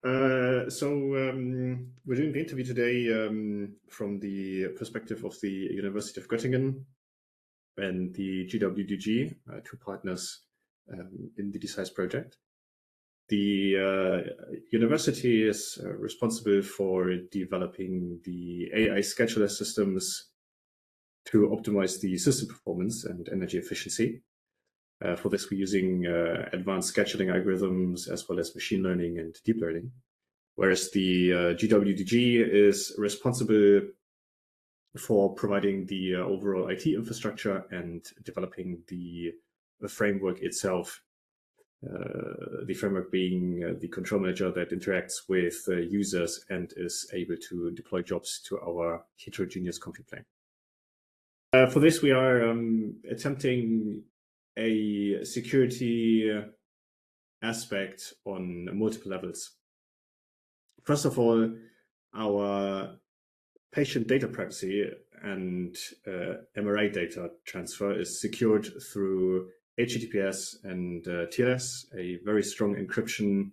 We're doing the interview today from the perspective of the University of Göttingen and the GWDG, two partners in the DECICE project. The university is responsible for developing the AI scheduler systems to optimize the system performance and energy efficiency. For this, we're using advanced scheduling algorithms as well as machine learning and deep learning. Whereas the GWDG is responsible for providing the overall IT infrastructure and developing the framework itself. The framework being the control manager that interacts with users and is able to deploy jobs to our heterogeneous compute plane. For this, we are attempting a security aspect on multiple levels. First of all, our patient data privacy and MRI data transfer is secured through HTTPS and TLS, a very strong encryption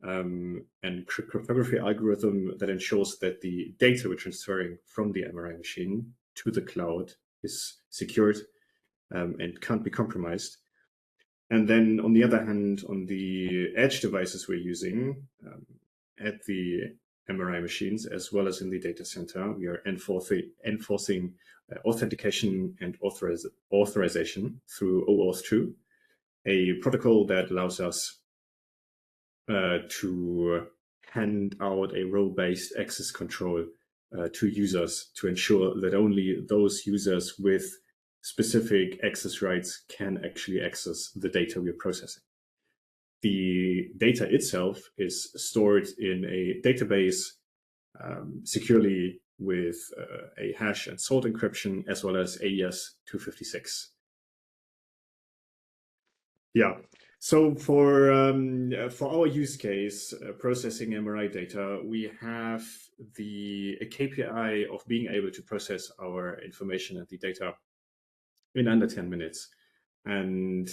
and cryptography algorithm that ensures that the data we're transferring from the MRI machine to the cloud is secured and can't be compromised. And then on the other hand, on the edge devices we're using at the MRI machines, as well as in the data center, we are enforcing authentication and authorization through OAuth 2, a protocol that allows us to hand out a role-based access control to users to ensure that only those users with specific access rights can actually access the data we're processing. The data itself is stored in a database securely with a hash and salt encryption, as well as AES 256. Yeah. So for our use case, processing MRI data, we have a KPI of being able to process our information and the data in under 10 minutes. And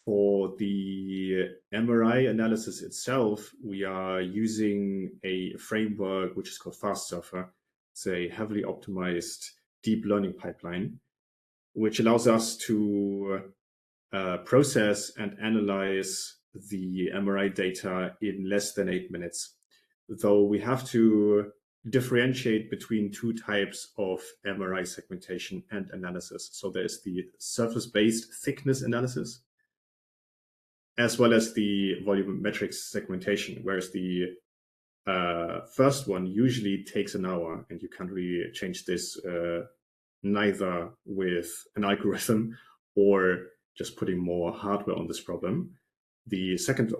for the MRI analysis itself, we are using a framework which is called FastSurfer. It's a heavily optimized deep learning pipeline, which allows us to process and analyze the MRI data in less than 8 minutes. Though we have to differentiate between two types of MRI segmentation and analysis. So there's the surface-based thickness analysis, as well as the volumetric segmentation, whereas the first one usually takes an hour, and you can't really change this neither with an algorithm or just putting more hardware on this problem. The second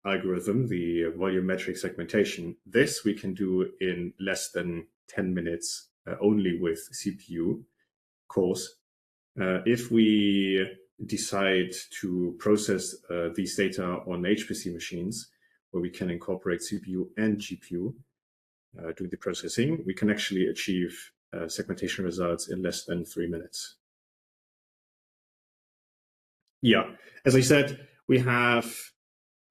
algorithm, the volumetric segmentation, this we can do in less than 10 minutes only with CPU cores. If we decide to process these data on HPC machines, where we can incorporate CPU and GPU doing the processing, we can actually achieve segmentation results in less than 3 minutes. Yeah, as I said, we have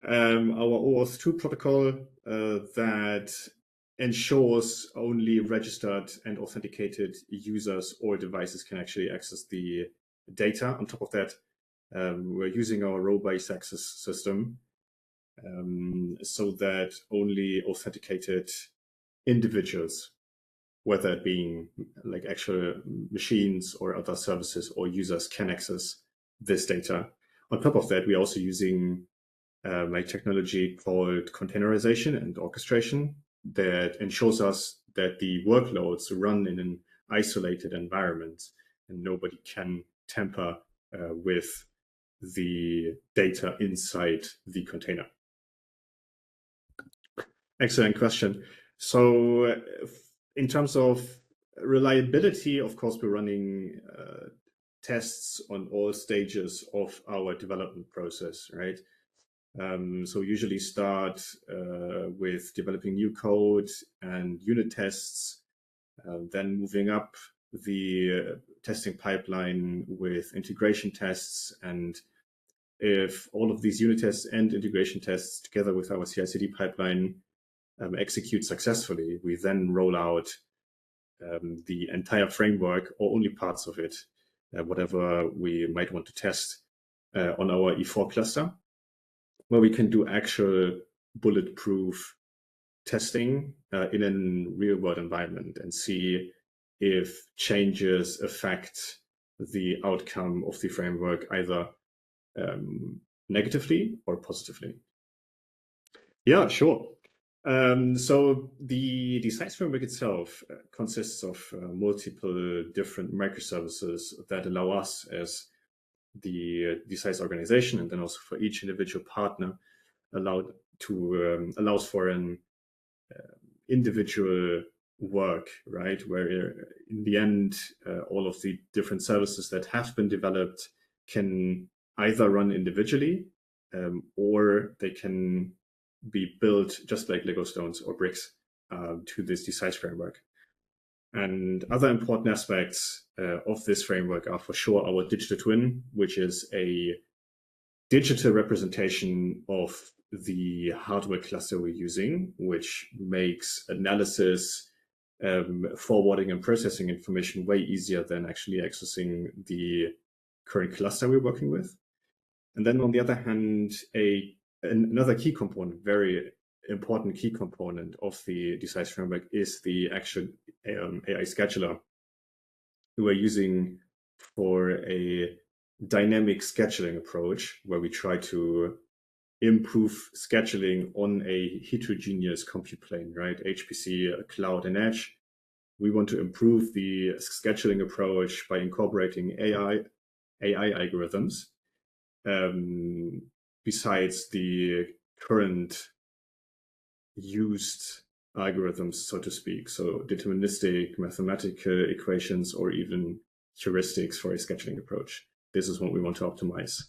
our OAuth 2 protocol that ensures only registered and authenticated users or devices can actually access the data. On top of that, we're using our role-based access system so that only authenticated individuals, whether it being like actual machines or other services or users, can access this data. On top of that, we're also using a technology called containerization and orchestration that ensures us that the workloads run in an isolated environment and nobody can tamper with the data inside the container. Excellent question. So in terms of reliability, of course, we're running tests on all stages of our development process, right? So usually start with developing new code and unit tests, then moving up the testing pipeline with integration tests and if all of these unit tests and integration tests together with our CI/CD pipeline execute successfully, we then roll out the entire framework or only parts of it, whatever we might want to test on our E4 cluster, where we can do actual bulletproof testing in a real-world environment and see if changes affect the outcome of the framework either negatively or positively. Yeah, sure. So the DECICE framework itself consists of multiple different microservices that allow us as the DECICE organization, and then also for each individual partner, allows for an individual work, right? Where in the end, all of the different services that have been developed can either run individually or they can be built just like Lego stones or bricks to this DECICE framework. And other important aspects of this framework are for sure our digital twin, which is a digital representation of the hardware cluster we're using, which makes analysis, forwarding and processing information way easier than actually accessing the current cluster we're working with. And then on the other hand, another key component, very important key component of the DECICE framework is the actual AI scheduler we're using for a dynamic scheduling approach, where we try to improve scheduling on a heterogeneous compute plane, right? HPC, cloud, and edge. We want to improve the scheduling approach by incorporating AI algorithms besides the current used algorithms, so to speak. So deterministic mathematical equations or even heuristics for a scheduling approach. This is what we want to optimize.